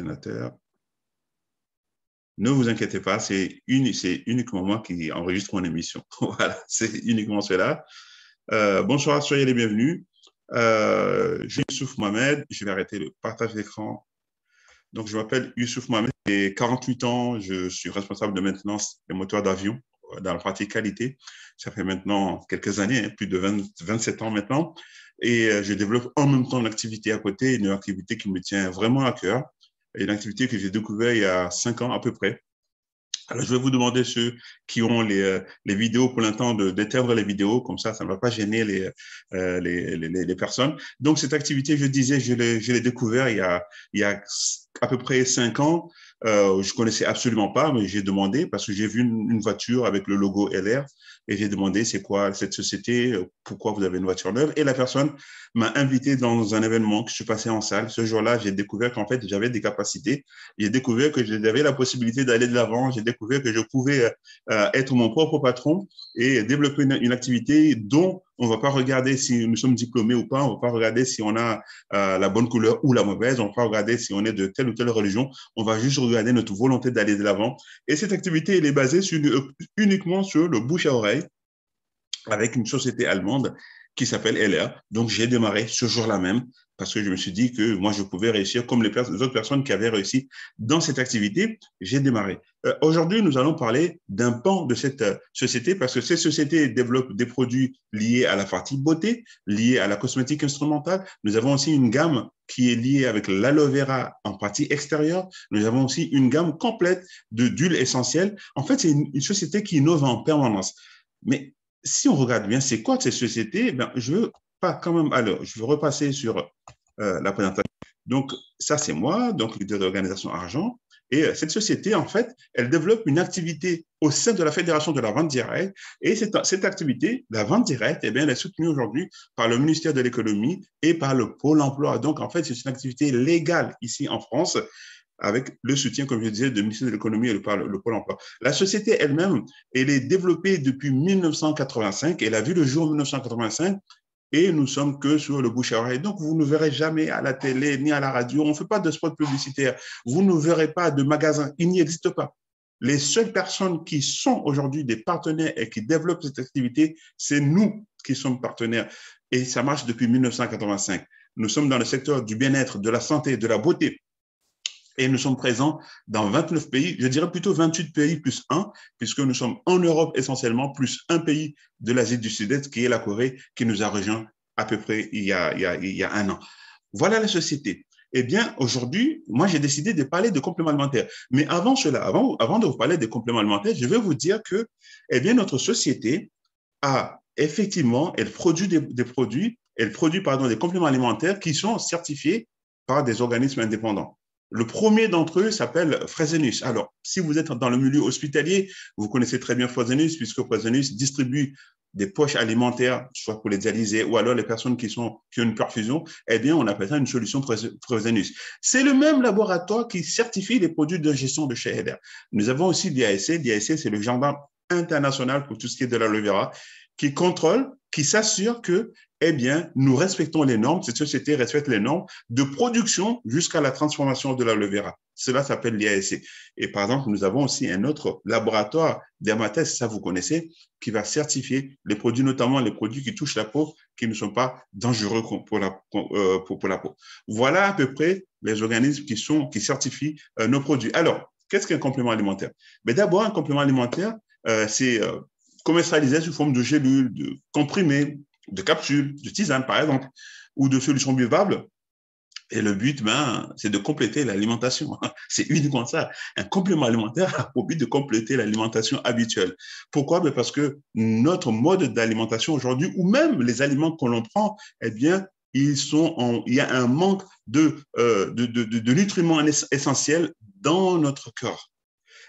ordinateur. Ne vous inquiétez pas, c'est uniquement moi qui enregistre mon émission. Voilà, c'est uniquement cela. Bonsoir, soyez les bienvenus. Je suis Youssouf Mohamed, je vais arrêter le partage d'écran. Donc, je m'appelle Youssouf Mohamed, j'ai 48 ans, je suis responsable de maintenance des moteurs d'avion dans la partie qualité. Ça fait maintenant quelques années, plus de 27 ans maintenant. Et je développe en même temps une activité à côté, une activité qui me tient vraiment à cœur, une activité que j'ai découverte il y a 5 ans à peu près. Alors, je vais vous demander ceux qui ont les vidéos pour l'instant d'éteindre les vidéos, comme ça ne va pas gêner les personnes. Donc, cette activité, je disais, je l'ai découvert il y a à peu près 5 ans. Je connaissais absolument pas, mais j'ai demandé parce que j'ai vu une voiture avec le logo LR et j'ai demandé c'est quoi cette société, pourquoi vous avez une voiture neuve. Et la personne m'a invité dans un événement que je suis passé en salle. Ce jour-là, j'ai découvert qu'en fait, j'avais des capacités. J'ai découvert que j'avais la possibilité d'aller de l'avant. J'ai découvert que je pouvais être mon propre patron et développer une activité dont on ne va pas regarder si nous sommes diplômés ou pas. On ne va pas regarder si on a la bonne couleur ou la mauvaise. On ne va pas regarder si on est de telle ou telle religion. On va juste regarder notre volonté d'aller de l'avant. Et cette activité, elle est basée uniquement sur le bouche à oreille avec une société allemande qui s'appelle LR. Donc, j'ai démarré ce jour-là même parce que je me suis dit que moi, je pouvais réussir comme les autres personnes qui avaient réussi dans cette activité. J'ai démarré. Aujourd'hui, nous allons parler d'un pan de cette société parce que cette société développe des produits liés à la partie beauté, liés à la cosmétique instrumentale. Nous avons aussi une gamme qui est liée avec l'aloe vera en partie extérieure. Nous avons aussi une gamme complète d'huiles essentielles. En fait, c'est une société qui innove en permanence. Mais si on regarde bien, c'est quoi cette société? Ben, je veux pas quand même. Alors, je veux repasser sur la présentation. Donc, ça, c'est moi, donc leader d'organisation argent. Et cette société, en fait, elle développe une activité au sein de la Fédération de la vente directe. Et cette activité, la vente directe, eh bien, elle est soutenue aujourd'hui par le ministère de l'économie et par le Pôle emploi. Donc, en fait, c'est une activité légale ici en France avec le soutien, comme je disais, du ministère de l'économie et le Pôle emploi. La société elle-même, elle est développée depuis 1985. Elle a vu le jour en 1985 et nous sommes que sur le bouche à oreille. Donc, vous ne verrez jamais à la télé ni à la radio. On ne fait pas de spot publicitaire. Vous ne verrez pas de magasin. Il n'y existe pas. Les seules personnes qui sont aujourd'hui des partenaires et qui développent cette activité, c'est nous qui sommes partenaires. Et ça marche depuis 1985. Nous sommes dans le secteur du bien-être, de la santé, de la beauté. Et nous sommes présents dans 29 pays, je dirais plutôt 28 pays plus un, puisque nous sommes en Europe essentiellement, plus un pays de l'Asie du Sud-Est, qui est la Corée, qui nous a rejoints à peu près il y a un an. Voilà la société. Eh bien, aujourd'hui, moi, j'ai décidé de parler de compléments alimentaires. Mais avant cela, avant de vous parler des compléments alimentaires, je vais vous dire que, eh bien, notre société a effectivement, elle produit des produits, des compléments alimentaires qui sont certifiés par des organismes indépendants. Le premier d'entre eux s'appelle Fresenius. Alors, si vous êtes dans le milieu hospitalier, vous connaissez très bien Fresenius, puisque Fresenius distribue des poches alimentaires, soit pour les dialysés ou alors les personnes qui ont une perfusion, eh bien, on appelle ça une solution Fresenius. C'est le même laboratoire qui certifie les produits de gestion de chez Heder. Nous avons aussi l'IASC. L'IASC, c'est le gendarme international pour tout ce qui est de l'aloe vera, qui contrôle, qui s'assure que, eh bien, nous respectons les normes, cette société respecte les normes de production jusqu'à la transformation de l'aloe vera. Cela s'appelle l'IASC. Et par exemple, nous avons aussi un autre laboratoire Dermates, ça vous connaissez, qui va certifier les produits, notamment les produits qui touchent la peau, qui ne sont pas dangereux pour la peau. Voilà à peu près les organismes qui certifient nos produits. Alors, qu'est-ce qu'un complément alimentaire? Mais d'abord, un complément alimentaire, c'est commercialisé sous forme de gélules, de comprimés, de capsules, de tisanes, par exemple, ou de solutions buvables. Et le but, c'est de compléter l'alimentation. C'est uniquement ça. Un complément alimentaire a pour but de compléter l'alimentation habituelle. Pourquoi? Parce que notre mode d'alimentation aujourd'hui, ou même les aliments que l'on prend, eh bien, il y a un manque de nutriments essentiels dans notre corps.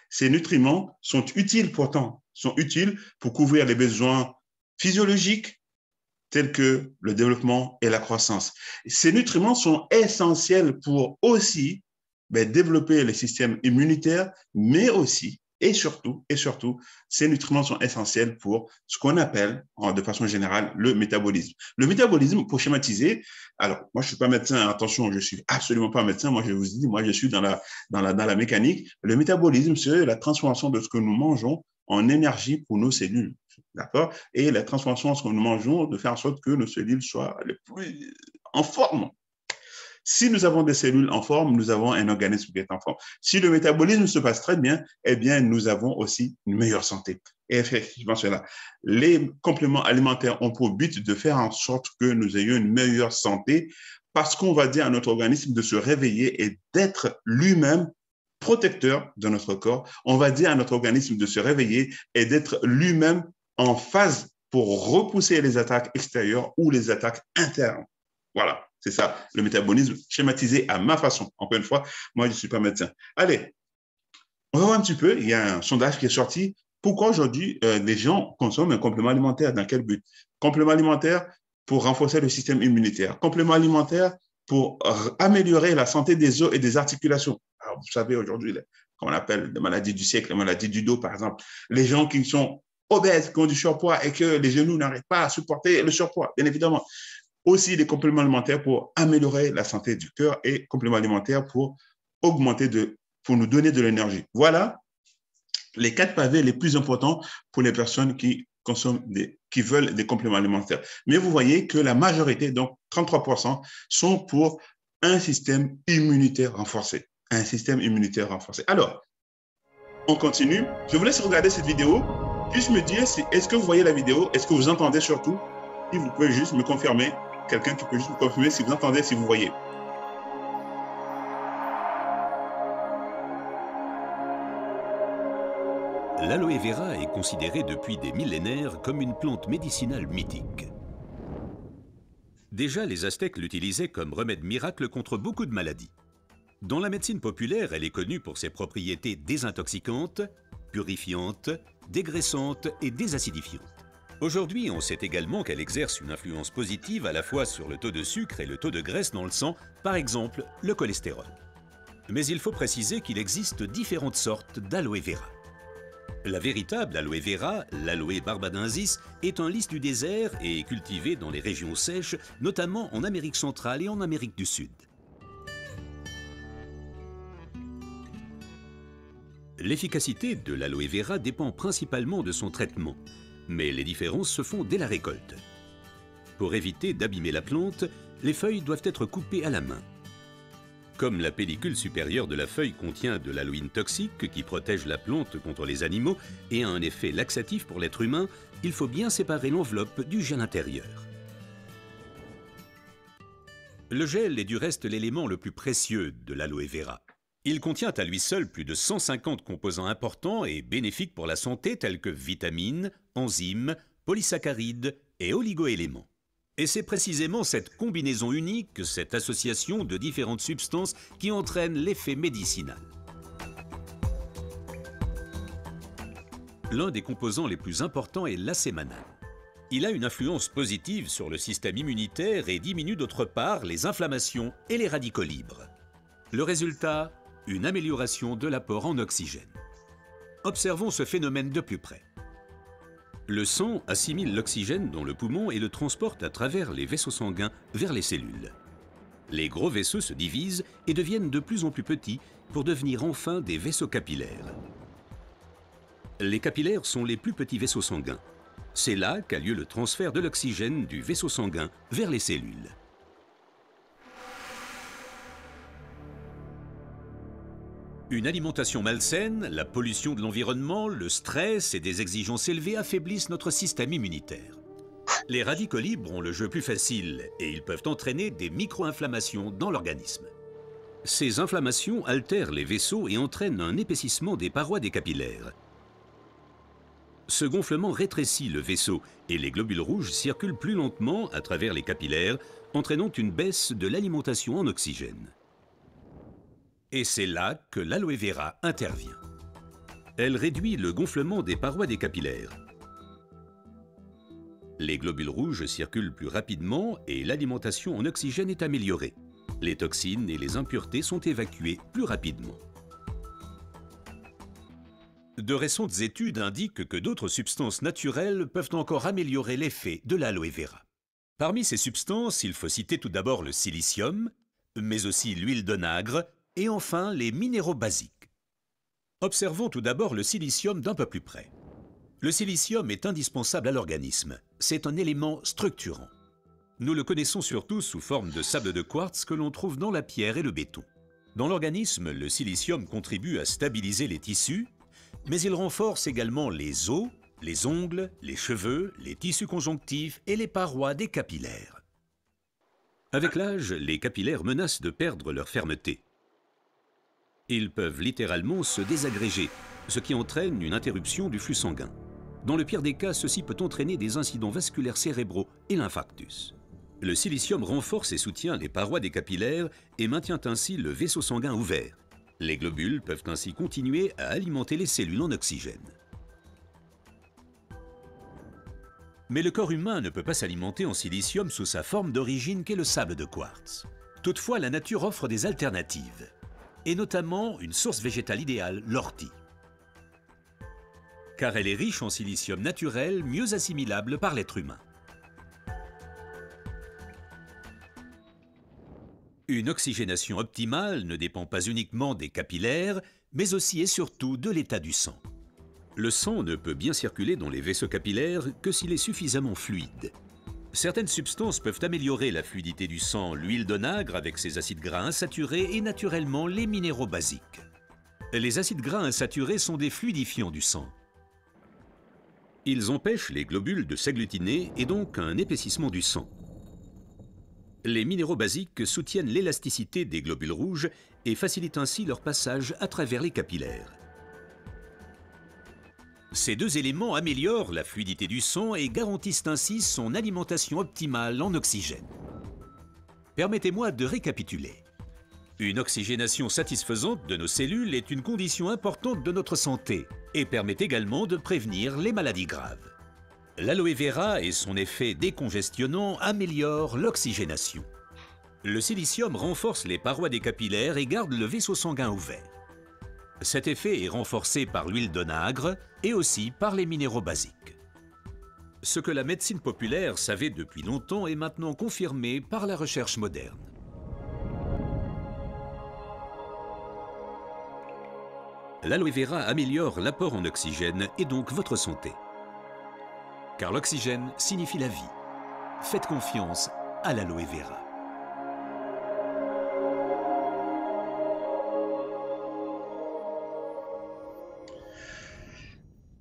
Ces nutriments sont utiles pourtant, sont utiles pour couvrir les besoins physiologiques tels que le développement et la croissance. Ces nutriments sont essentiels pour aussi développer le système immunitaire, mais aussi et surtout, ces nutriments sont essentiels pour ce qu'on appelle, de façon générale, le métabolisme. Le métabolisme, pour schématiser, alors, moi, je ne suis pas médecin, attention, je ne suis absolument pas médecin, moi, je vous dis, moi, je suis dans la mécanique. Le métabolisme, c'est la transformation de ce que nous mangeons en énergie pour nos cellules, d'accord? Et la transformation de ce que nous mangeons, de faire en sorte que nos cellules soient les plus en forme. Si nous avons des cellules en forme, nous avons un organisme qui est en forme. Si le métabolisme se passe très bien, eh bien, nous avons aussi une meilleure santé. Et effectivement, cela. Les compléments alimentaires ont pour but de faire en sorte que nous ayons une meilleure santé parce qu'on va dire à notre organisme de se réveiller et d'être lui-même protecteur de notre corps. On va dire à notre organisme de se réveiller et d'être lui-même en phase pour repousser les attaques extérieures ou les attaques internes. Voilà, c'est ça, le métabolisme schématisé à ma façon. Encore une fois, moi, je ne suis pas médecin. Allez, on va voir un petit peu, il y a un sondage qui est sorti. Pourquoi aujourd'hui les gens consomment un complément alimentaire? Dans quel but? Complément alimentaire pour renforcer le système immunitaire. Complément alimentaire pour améliorer la santé des os et des articulations. Alors, vous savez, aujourd'hui, qu'on appelle les maladies du siècle, les maladies du dos, par exemple. Les gens qui sont obèses, qui ont du surpoids et que les genoux n'arrivent pas à supporter le surpoids, bien évidemment. Aussi des compléments alimentaires pour améliorer la santé du cœur et compléments alimentaires pour pour nous donner de l'énergie. Voilà les 4 pavés les plus importants pour les personnes qui qui veulent des compléments alimentaires. Mais vous voyez que la majorité, donc 33%, sont pour un système immunitaire renforcé. Un système immunitaire renforcé. Alors, on continue. Je vous laisse regarder cette vidéo. Juste me dire, est-ce que vous voyez la vidéo? Est-ce que vous entendez surtout? Si vous pouvez juste me confirmer. Quelqu'un qui peut juste me confirmer si vous entendez, si vous voyez. L'aloe vera est considérée depuis des millénaires comme une plante médicinale mythique. Déjà, les Aztèques l'utilisaient comme remède miracle contre beaucoup de maladies. Dans la médecine populaire, elle est connue pour ses propriétés désintoxicantes, purifiantes, dégraissantes et désacidifiantes. Aujourd'hui, on sait également qu'elle exerce une influence positive à la fois sur le taux de sucre et le taux de graisse dans le sang, par exemple le cholestérol. Mais il faut préciser qu'il existe différentes sortes d'aloe vera. La véritable aloe vera, l'aloe barbadensis, est un lys du désert et est cultivée dans les régions sèches, notamment en Amérique centrale et en Amérique du Sud. L'efficacité de l'aloe vera dépend principalement de son traitement, mais les différences se font dès la récolte. Pour éviter d'abîmer la plante, les feuilles doivent être coupées à la main. Comme la pellicule supérieure de la feuille contient de l'aloïne toxique qui protège la plante contre les animaux et a un effet laxatif pour l'être humain, il faut bien séparer l'enveloppe du gel intérieur. Le gel est du reste l'élément le plus précieux de l'aloe vera. Il contient à lui seul plus de 150 composants importants et bénéfiques pour la santé tels que vitamines, enzymes, polysaccharides et oligoéléments. Et c'est précisément cette combinaison unique, cette association de différentes substances qui entraîne l'effet médicinal. L'un des composants les plus importants est l'acémanal. Il a une influence positive sur le système immunitaire et diminue d'autre part les inflammations et les radicaux libres. Le résultat, une amélioration de l'apport en oxygène. Observons ce phénomène de plus près. Le sang assimile l'oxygène dans le poumon et le transporte à travers les vaisseaux sanguins vers les cellules. Les gros vaisseaux se divisent et deviennent de plus en plus petits pour devenir enfin des vaisseaux capillaires. Les capillaires sont les plus petits vaisseaux sanguins. C'est là qu'a lieu le transfert de l'oxygène du vaisseau sanguin vers les cellules. Une alimentation malsaine, la pollution de l'environnement, le stress et des exigences élevées affaiblissent notre système immunitaire. Les radicaux libres ont le jeu plus facile et ils peuvent entraîner des micro-inflammations dans l'organisme. Ces inflammations altèrent les vaisseaux et entraînent un épaississement des parois des capillaires. Ce gonflement rétrécit le vaisseau et les globules rouges circulent plus lentement à travers les capillaires, entraînant une baisse de l'alimentation en oxygène. Et c'est là que l'aloe vera intervient. Elle réduit le gonflement des parois des capillaires. Les globules rouges circulent plus rapidement et l'alimentation en oxygène est améliorée. Les toxines et les impuretés sont évacuées plus rapidement. De récentes études indiquent que d'autres substances naturelles peuvent encore améliorer l'effet de l'aloe vera. Parmi ces substances, il faut citer tout d'abord le silicium, mais aussi l'huile d'onagre et enfin les minéraux basiques. Observons tout d'abord le silicium d'un peu plus près. Le silicium est indispensable à l'organisme. C'est un élément structurant. Nous le connaissons surtout sous forme de sable de quartz que l'on trouve dans la pierre et le béton. Dans l'organisme, le silicium contribue à stabiliser les tissus, mais il renforce également les os, les ongles, les cheveux, les tissus conjonctifs et les parois des capillaires. Avec l'âge, les capillaires menacent de perdre leur fermeté. Ils peuvent littéralement se désagréger, ce qui entraîne une interruption du flux sanguin. Dans le pire des cas, ceci peut entraîner des incidents vasculaires cérébraux et l'infarctus. Le silicium renforce et soutient les parois des capillaires et maintient ainsi le vaisseau sanguin ouvert. Les globules peuvent ainsi continuer à alimenter les cellules en oxygène. Mais le corps humain ne peut pas s'alimenter en silicium sous sa forme d'origine qu'est le sable de quartz. Toutefois, la nature offre des alternatives, et notamment une source végétale idéale, l'ortie. Car elle est riche en silicium naturel, mieux assimilable par l'être humain. Une oxygénation optimale ne dépend pas uniquement des capillaires, mais aussi et surtout de l'état du sang. Le sang ne peut bien circuler dans les vaisseaux capillaires que s'il est suffisamment fluide. Certaines substances peuvent améliorer la fluidité du sang, l'huile d'onagre avec ses acides gras insaturés et naturellement les minéraux basiques. Les acides gras insaturés sont des fluidifiants du sang. Ils empêchent les globules de s'agglutiner et donc un épaississement du sang. Les minéraux basiques soutiennent l'élasticité des globules rouges et facilitent ainsi leur passage à travers les capillaires. Ces deux éléments améliorent la fluidité du sang et garantissent ainsi son alimentation optimale en oxygène. Permettez-moi de récapituler. Une oxygénation satisfaisante de nos cellules est une condition importante de notre santé et permet également de prévenir les maladies graves. L'aloe vera et son effet décongestionnant améliorent l'oxygénation. Le silicium renforce les parois des capillaires et garde le vaisseau sanguin ouvert. Cet effet est renforcé par l'huile d'onagre et aussi par les minéraux basiques. Ce que la médecine populaire savait depuis longtemps est maintenant confirmé par la recherche moderne. L'aloe vera améliore l'apport en oxygène et donc votre santé. Car l'oxygène signifie la vie. Faites confiance à l'aloe vera.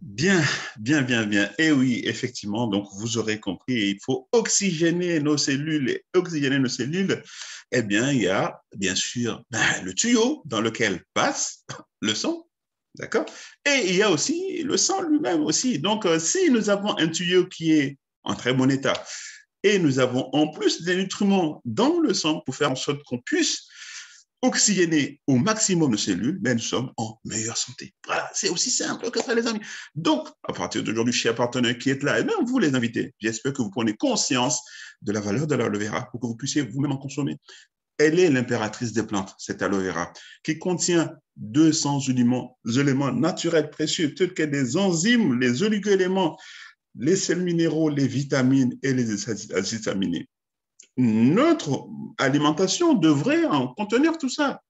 Bien, bien, bien, bien. Et oui, effectivement, donc vous aurez compris, il faut oxygéner nos cellules. Et oxygéner nos cellules, eh bien, il y a bien sûr le tuyau dans lequel passe le sang, d'accord? Et il y a aussi le sang lui-même aussi. Donc, si nous avons un tuyau qui est en très bon état et nous avons en plus des nutriments dans le sang pour faire en sorte qu'on puisse oxygéner au maximum de cellules, mais nous sommes en meilleure santé. Voilà, c'est aussi simple que ça, les amis. Donc, à partir d'aujourd'hui, chers partenaires qui êtes là, et même vous les invités, j'espère que vous prenez conscience de la valeur de l'aloe vera pour que vous puissiez vous-même en consommer. Elle est l'impératrice des plantes, cette aloe vera, qui contient 200 éléments naturels précieux, tels que des enzymes, les oligo-éléments, les sels minéraux, les vitamines et les acides aminés. Notre alimentation devrait en contenir tout ça.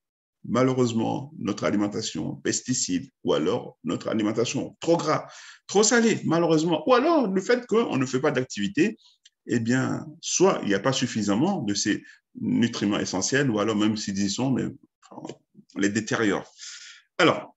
Malheureusement, notre alimentation pesticides ou alors notre alimentation trop gras, trop salée, malheureusement, ou alors le fait qu'on ne fait pas d'activité, eh bien, soit il n'y a pas suffisamment de ces nutriments essentiels ou alors même s'ils y sont, mais on les détériore. Alors,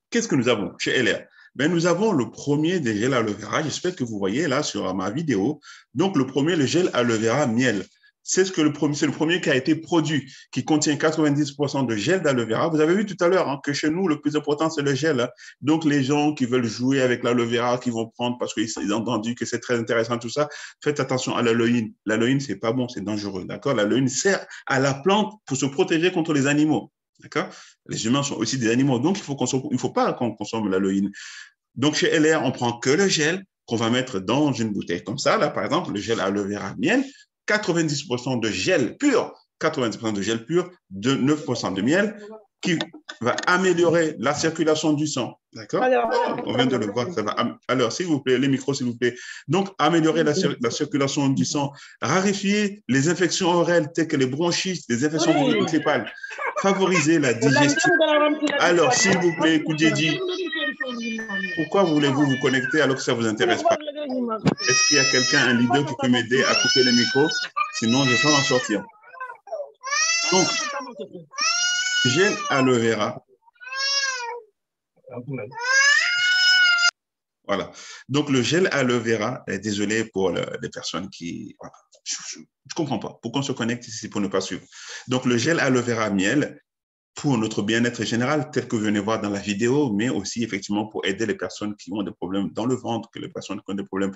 qu'est-ce que nous avons chez LR? Ben, nous avons le premier des gels aloe vera. J'espère que vous voyez là sur ma vidéo. Donc, le premier, le gel aloe vera miel. C'est le premier qui a été produit, qui contient 90% de gel d'aloe vera. Vous avez vu tout à l'heure hein, que chez nous, le plus important, c'est le gel. Hein. Donc, les gens qui veulent jouer avec l'aloe vera, qui vont prendre parce qu'ils ont entendu que c'est très intéressant, tout ça, faites attention à l'aloïne. L'aloïne, c'est pas bon, c'est dangereux. D'accord? L'aloïne sert à la plante pour se protéger contre les animaux. D'accord? Les humains sont aussi des animaux, donc il ne faut pas qu'on consomme l'aloïne. Donc, chez LR, on prend que le gel qu'on va mettre dans une bouteille comme ça. Là, par exemple, le gel aloe vera miel, 90% de gel pur, 90% de gel pur, de 9% de miel. qui va améliorer la circulation du sang. D'accord? On vient de le voir. Ça va alors, s'il vous plaît, les micros, s'il vous plaît. Donc, améliorer la circulation du sang, raréfier les infections orales telles que les bronchites, les infections bronchiales, favoriser la digestion. Alors, s'il vous plaît, Koudjedji, pourquoi voulez-vous vous connecter alors que ça ne vous intéresse pas? Est-ce qu'il y a quelqu'un, un leader qui peut m'aider à couper les micros? Sinon, je vais pas m'en sortir. Donc, gel aloe vera. Voilà. Donc, le gel aloe vera, désolé pour les personnes qui... Voilà. Je ne comprends pas. Pourquoi on se connecte ici pour ne pas suivre? Donc, le gel aloe vera miel, pour notre bien-être général, tel que vous venez voir dans la vidéo, mais aussi effectivement pour aider les personnes qui ont des problèmes dans le ventre, que les personnes qui ont des problèmes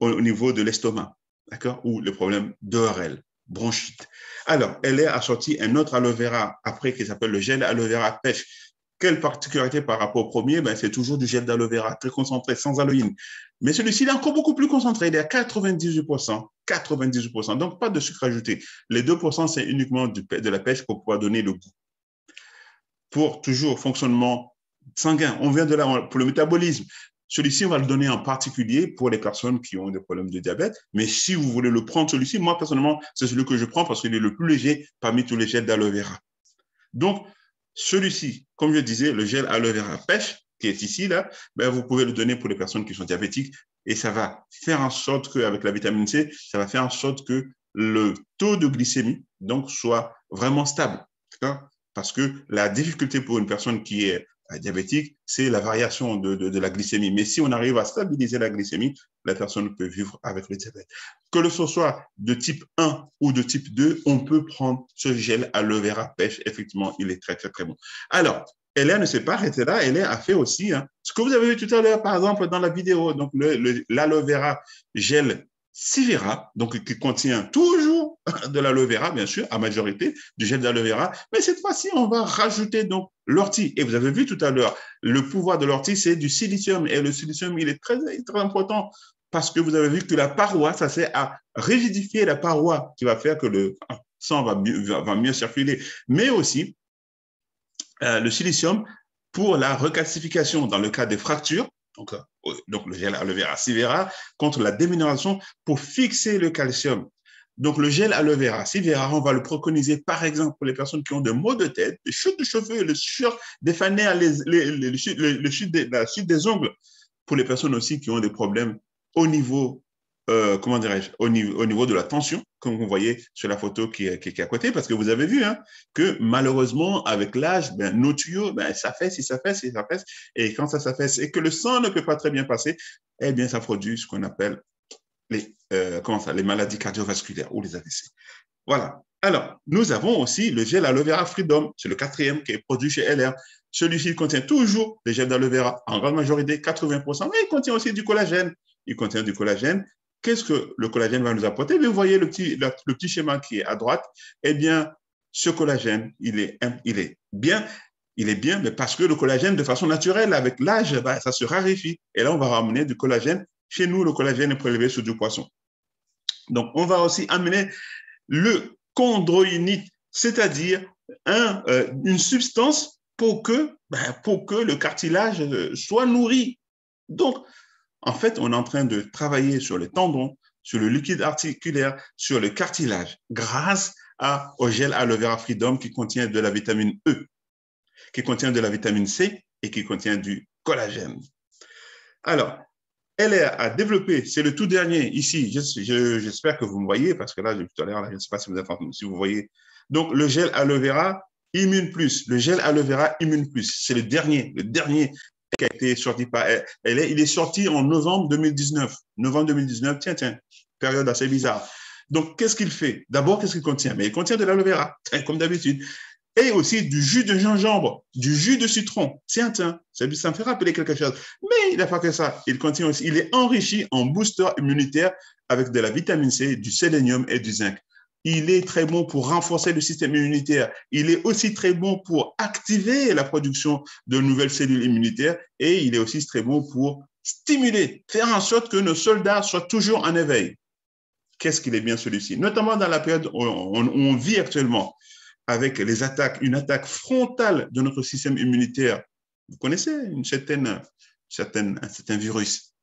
au niveau de l'estomac, d'accord, ou les problèmes d'ORL, bronchite. Alors, elle est assortie un autre aloe vera après qui s'appelle le gel aloe vera pêche. Quelle particularité par rapport au premier? Ben, c'est toujours du gel d'aloe vera très concentré, sans aloïne. Mais celui-ci, il est encore beaucoup plus concentré. Il est à 98%. 98%. Donc, pas de sucre ajouté. Les 2%, c'est uniquement de la pêche pour pouvoir donner le goût. Pour toujours fonctionnement sanguin, on vient de là pour le métabolisme. Celui-ci, on va le donner en particulier pour les personnes qui ont des problèmes de diabète. Mais si vous voulez le prendre, celui-ci, moi, personnellement, c'est celui que je prends parce qu'il est le plus léger parmi tous les gels d'aloe vera. Donc, celui-ci, comme je disais, le gel aloe vera pêche, qui est ici, là, ben, vous pouvez le donner pour les personnes qui sont diabétiques et ça va faire en sorte qu'avec la vitamine C, ça va faire en sorte que le taux de glycémie donc, soit vraiment stable. Parce que la difficulté pour une personne qui est diabétique, c'est la variation de la glycémie. Mais si on arrive à stabiliser la glycémie, la personne peut vivre avec le diabète. Que ce soit de type 1 ou de type 2, on peut prendre ce gel aloe vera pêche. Effectivement, il est très, très, très bon. Alors, Hélène ne s'est pas arrêtée là. Hélène a fait aussi ce que vous avez vu tout à l'heure, par exemple, dans la vidéo. Donc, l'aloe vera gel Sivera, donc qui contient toujours de l'aloe vera, bien sûr, à majorité, du gel d'aloe vera. Mais cette fois-ci, on va rajouter donc l'ortie. Et vous avez vu tout à l'heure, le pouvoir de l'ortie, c'est du silicium. Et le silicium, il est très, très important parce que vous avez vu que la paroi, ça sert à rigidifier la paroi qui va faire que le sang va mieux circuler. Mais aussi, le silicium pour la recalcification dans le cas des fractures. Donc le gel aloe vera Sivera contre la déminération pour fixer le calcium. Donc, le gel aloe vera Sivera, on va le préconiser, par exemple, pour les personnes qui ont des maux de tête, des chutes de cheveux, les chutes des fanères, la chute des ongles, pour les personnes aussi qui ont des problèmes au niveau, comment dirais-je, au niveau de la tension, comme vous voyez sur la photo qui est à côté, parce que vous avez vu que malheureusement, avec l'âge, nos tuyaux, ça s'affaisse, et quand ça s'affaisse et que le sang ne peut pas très bien passer, eh bien, ça produit ce qu'on appelle les maladies cardiovasculaires ou les AVC. Voilà. Alors, nous avons aussi le gel aloe vera Freedom, c'est le 4e qui est produit chez LR. Celui-ci contient toujours des gels d'aloe vera, en grande majorité, 80%, mais il contient aussi du collagène. Il contient du collagène. Qu'est-ce que le collagène va nous apporter? Vous voyez le petit schéma qui est à droite. Eh bien, ce collagène, il est bien, mais parce que le collagène, de façon naturelle, avec l'âge, ça se raréfie. Et là, on va ramener du collagène. Chez nous, le collagène est prélevé sur du poisson. Donc, on va aussi amener le chondroïnite, c'est-à-dire une substance pour que le cartilage soit nourri. Donc, en fait, on est en train de travailler sur les tendons, sur le liquide articulaire, sur le cartilage, grâce au gel aloe vera Freedom qui contient de la vitamine E, qui contient de la vitamine C et qui contient du collagène. Alors, elle a développé, c'est le tout dernier ici, j'espère que vous me voyez, parce que là, tout à l'heure, je ne sais pas si vous voyez. Donc, le gel aloe vera Immune Plus, le gel aloe vera Immune Plus, c'est le dernier qui a été sorti par elle. Il est sorti en novembre 2019. Novembre 2019, tiens, période assez bizarre. Donc, qu'est-ce qu'il fait? D'abord, qu'est-ce qu'il contient? Mais il contient de l'aloe vera, comme d'habitude. Et aussi du jus de gingembre, du jus de citron. Tiens, ça me fait rappeler quelque chose. Mais il n'a pas que ça. Il contient aussi, il est enrichi en booster immunitaire avec de la vitamine C, du sélénium et du zinc. Il est très bon pour renforcer le système immunitaire. Il est aussi très bon pour activer la production de nouvelles cellules immunitaires et il est aussi très bon pour stimuler, faire en sorte que nos soldats soient toujours en éveil. Qu'est-ce qu'il est bien celui-ci? Notamment dans la période où on vit actuellement. avec les attaques, une attaque frontale de notre système immunitaire. Vous connaissez un certain virus.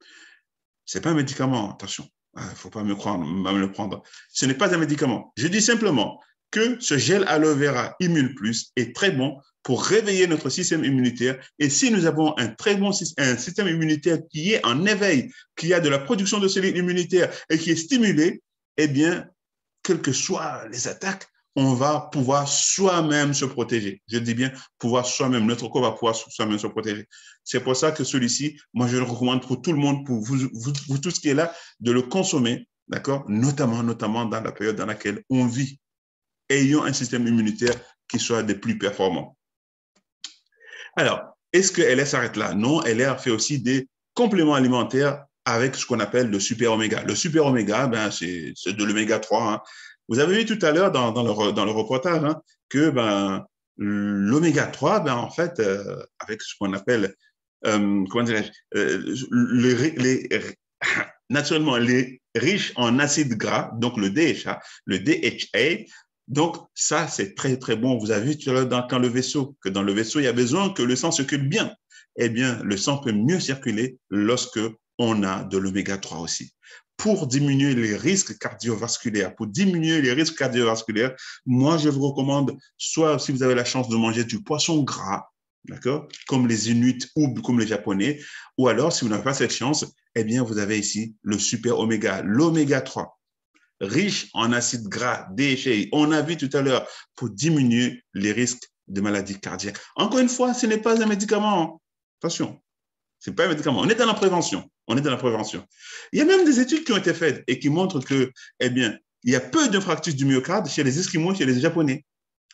Ce n'est pas un médicament, attention. Il ne faut pas me croire, me le prendre. Ce n'est pas un médicament. Je dis simplement que ce gel aloe vera Immune Plus est très bon pour réveiller notre système immunitaire. Et si nous avons un système immunitaire qui est en éveil, qui a de la production de cellules immunitaires et qui est stimulé, eh bien, quelles que soient les attaques, on va pouvoir soi-même se protéger. Je dis bien pouvoir soi-même, notre corps va pouvoir soi-même se protéger. C'est pour ça que celui-ci, moi, je le recommande pour tout le monde, pour vous tous qui est là, de le consommer, d'accord, notamment dans la période dans laquelle on vit. Ayons un système immunitaire qui soit des plus performants. Alors, est-ce que LR s'arrête là? Non, LR fait aussi des compléments alimentaires avec ce qu'on appelle le super oméga. Le super oméga, ben, c'est de l'oméga 3. Hein. Vous avez vu tout à l'heure dans le reportage hein, que ben, l'oméga 3, ben, en fait, avec ce qu'on appelle, comment dirais-je, naturellement, les riches en acides gras, donc le DHA, donc ça, c'est très, très bon. Vous avez vu tout à l'heure dans le vaisseau, que dans le vaisseau, il y a besoin que le sang circule bien. Eh bien, le sang peut mieux circuler lorsque on a de l'oméga 3 aussi. Pour diminuer les risques cardiovasculaires, moi, je vous recommande, soit si vous avez la chance de manger du poisson gras, d'accord, comme les Inuits ou comme les Japonais, ou alors, si vous n'avez pas cette chance, eh bien, vous avez ici le super oméga, l'oméga 3, riche en acides gras, DHA. On a vu tout à l'heure pour diminuer les risques de maladies cardiaques. Encore une fois, ce n'est pas un médicament. Attention, ce n'est pas un médicament. On est dans la prévention. Il y a même des études qui ont été faites et qui montrent que, eh bien, il y a peu d'infarctus du myocarde chez les Esquimaux, chez les Japonais.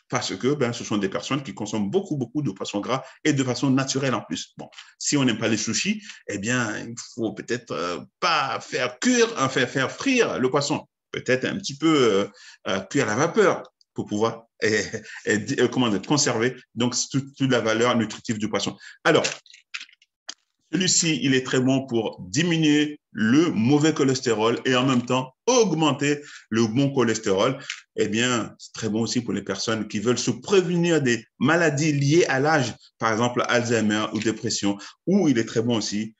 Parce que ben, ce sont des personnes qui consomment beaucoup de poissons gras et de façon naturelle en plus. Bon, si on n'aime pas les sushis, eh bien, il faut peut-être pas faire faire frire le poisson. Peut-être un petit peu cuire à la vapeur pour pouvoir conserver donc toute la valeur nutritive du poisson. Alors, celui-ci, il est très bon pour diminuer le mauvais cholestérol et en même temps augmenter le bon cholestérol. Eh bien, c'est très bon aussi pour les personnes qui veulent se prévenir des maladies liées à l'âge, par exemple Alzheimer ou dépression, ou il est très bon aussi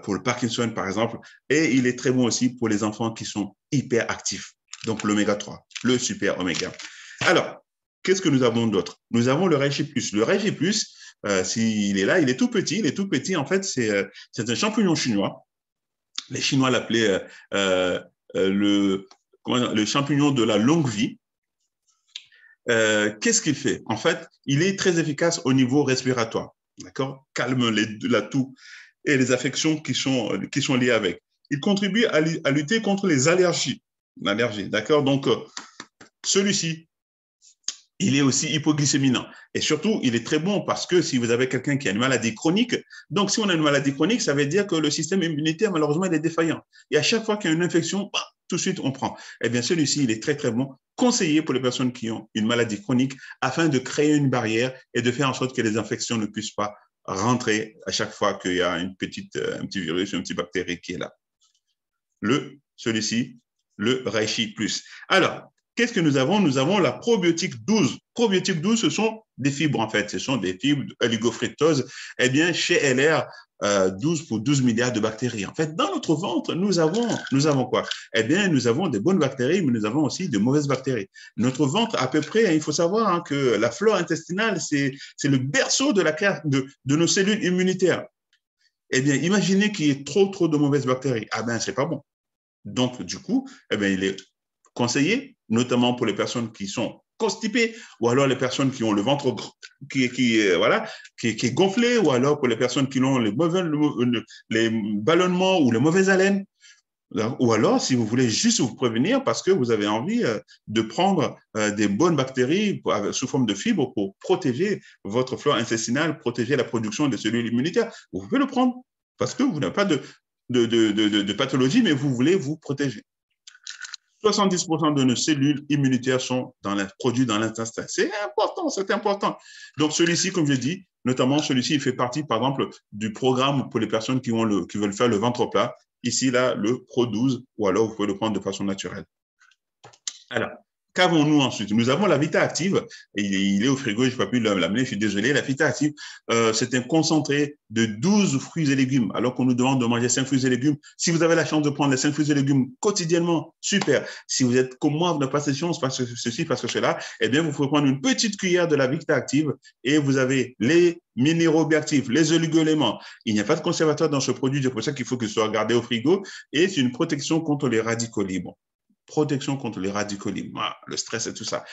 pour le Parkinson, par exemple, et il est très bon aussi pour les enfants qui sont hyperactifs. Donc, l'oméga 3, le super oméga. Alors, qu'est-ce que nous avons d'autre? Nous avons le Reishi Plus. Le Reishi Plus, s'il est là, il est tout petit. En fait, c'est un champignon chinois. Les Chinois l'appelaient le champignon de la longue vie. Qu'est-ce qu'il fait? En fait, il est très efficace au niveau respiratoire. D'accord? Calme la toux et les affections qui sont liées avec. Il contribue à lutter contre les allergies. D'accord? Donc, celui-ci, il est aussi hypoglycéminant. Et surtout, il est très bon parce que si vous avez quelqu'un qui a une maladie chronique, donc si on a une maladie chronique, ça veut dire que le système immunitaire, malheureusement, il est défaillant. Et à chaque fois qu'il y a une infection, tout de suite, on prend. Eh bien, celui-ci, il est très, très bon, conseillé pour les personnes qui ont une maladie chronique afin de créer une barrière et de faire en sorte que les infections ne puissent pas rentrer à chaque fois qu'il y a un petit virus, une petite bactérie qui est là. Celui-ci, le Reishi Plus. Alors, qu'est-ce que nous avons? Nous avons la probiotique 12. Probiotique 12, ce sont des fibres, en fait. Ce sont des fibres oligofructose. Eh bien, chez LR, 12 pour 12 milliards de bactéries. En fait, dans notre ventre, nous avons quoi? Eh bien, nous avons des bonnes bactéries, mais nous avons aussi de mauvaises bactéries. Notre ventre, à peu près, il faut savoir hein, que la flore intestinale, c'est le berceau de nos cellules immunitaires. Eh bien, imaginez qu'il y ait trop de mauvaises bactéries. Ah ben, c'est pas bon. Donc, du coup, eh bien, il est conseillé, notamment pour les personnes qui sont constipées, ou alors les personnes qui ont le ventre qui est gonflé, ou alors pour les personnes qui ont les ballonnements ou les mauvaises haleines. Ou alors, si vous voulez juste vous prévenir parce que vous avez envie de prendre des bonnes bactéries sous forme de fibres pour protéger votre flore intestinale, protéger la production des cellules immunitaires, vous pouvez le prendre parce que vous n'avez pas de pathologie, mais vous voulez vous protéger. 70% de nos cellules immunitaires sont produites dans l'intestin. C'est important. Donc, celui-ci, comme je dis, notamment celui-ci, il fait partie, par exemple, du programme pour les personnes qui veulent faire le ventre plat. Ici, là, le Pro 12, ou alors vous pouvez le prendre de façon naturelle. Alors, Qu'avons-nous ensuite? Nous avons la Vita Active. Il est au frigo, je ne peux plus l'amener, je suis désolé. La Vita Active, c'est un concentré de 12 fruits et légumes, alors qu'on nous demande de manger 5 fruits et légumes. Si vous avez la chance de prendre les 5 fruits et légumes quotidiennement, super. Si vous êtes comme moi, vous n'avez pas cette chance, parce que ceci, parce que cela, eh bien, vous pouvez prendre une petite cuillère de la Vita Active et vous avez les minéraux bioactifs, les oligo-éléments. Il n'y a pas de conservateur dans ce produit, c'est pour ça qu'il faut que ce soit gardé au frigo et c'est une protection contre les radicaux libres. Protection contre les radicaux libres, le stress et tout ça.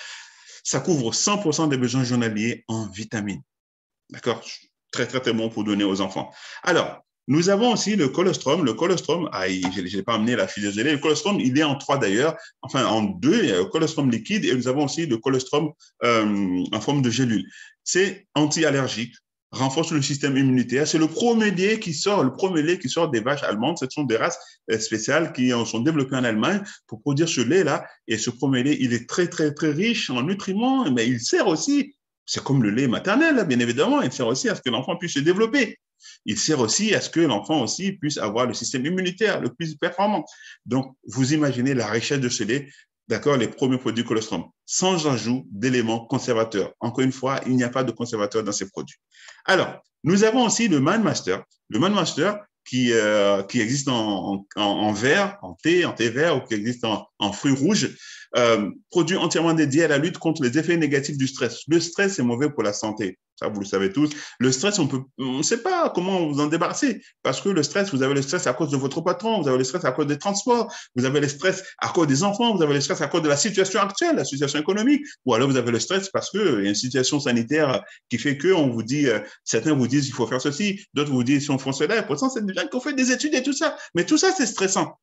Ça couvre 100% des besoins journaliers en vitamines. D'accord? Très, très, très bon pour donner aux enfants. Alors, nous avons aussi le colostrum. Le colostrum, je n'ai pas amené la fiche de gelée. Le colostrum, il est en 3 d'ailleurs, enfin en 2, il y a le colostrum liquide et nous avons aussi le colostrum en forme de gélule. C'est anti-allergique, renforce le système immunitaire. C'est le premier lait qui sort des vaches allemandes. Ce sont des races spéciales qui sont développées en Allemagne pour produire ce lait-là. Et ce premier lait, il est très, très, très riche en nutriments, mais il sert aussi, c'est comme le lait maternel, bien évidemment, il sert aussi à ce que l'enfant puisse se développer. Il sert aussi à ce que l'enfant aussi puisse avoir le système immunitaire le plus performant. Donc, vous imaginez la richesse de ce lait. D'accord, les premiers produits colostrum, sans ajout d'éléments conservateurs. Encore une fois, il n'y a pas de conservateur dans ces produits. Alors, nous avons aussi le Man Master. Le Man Master qui existe en verre, en thé vert ou qui existe en fruits rouges, produit entièrement dédié à la lutte contre les effets négatifs du stress. Le stress est mauvais pour la santé. Ça, vous le savez tous. Le stress, on ne sait pas comment vous en débarrasser. Parce que le stress, vous avez le stress à cause de votre patron, vous avez le stress à cause des transports, vous avez le stress à cause des enfants, vous avez le stress à cause de la situation actuelle, la situation économique, ou alors vous avez le stress parce qu'il y a une situation sanitaire qui fait qu'on vous dit, certains vous disent qu'il faut faire ceci, d'autres vous disent si on fait cela, et pourtant c'est des gens qui ont fait des études et tout ça. Mais tout ça, c'est stressant.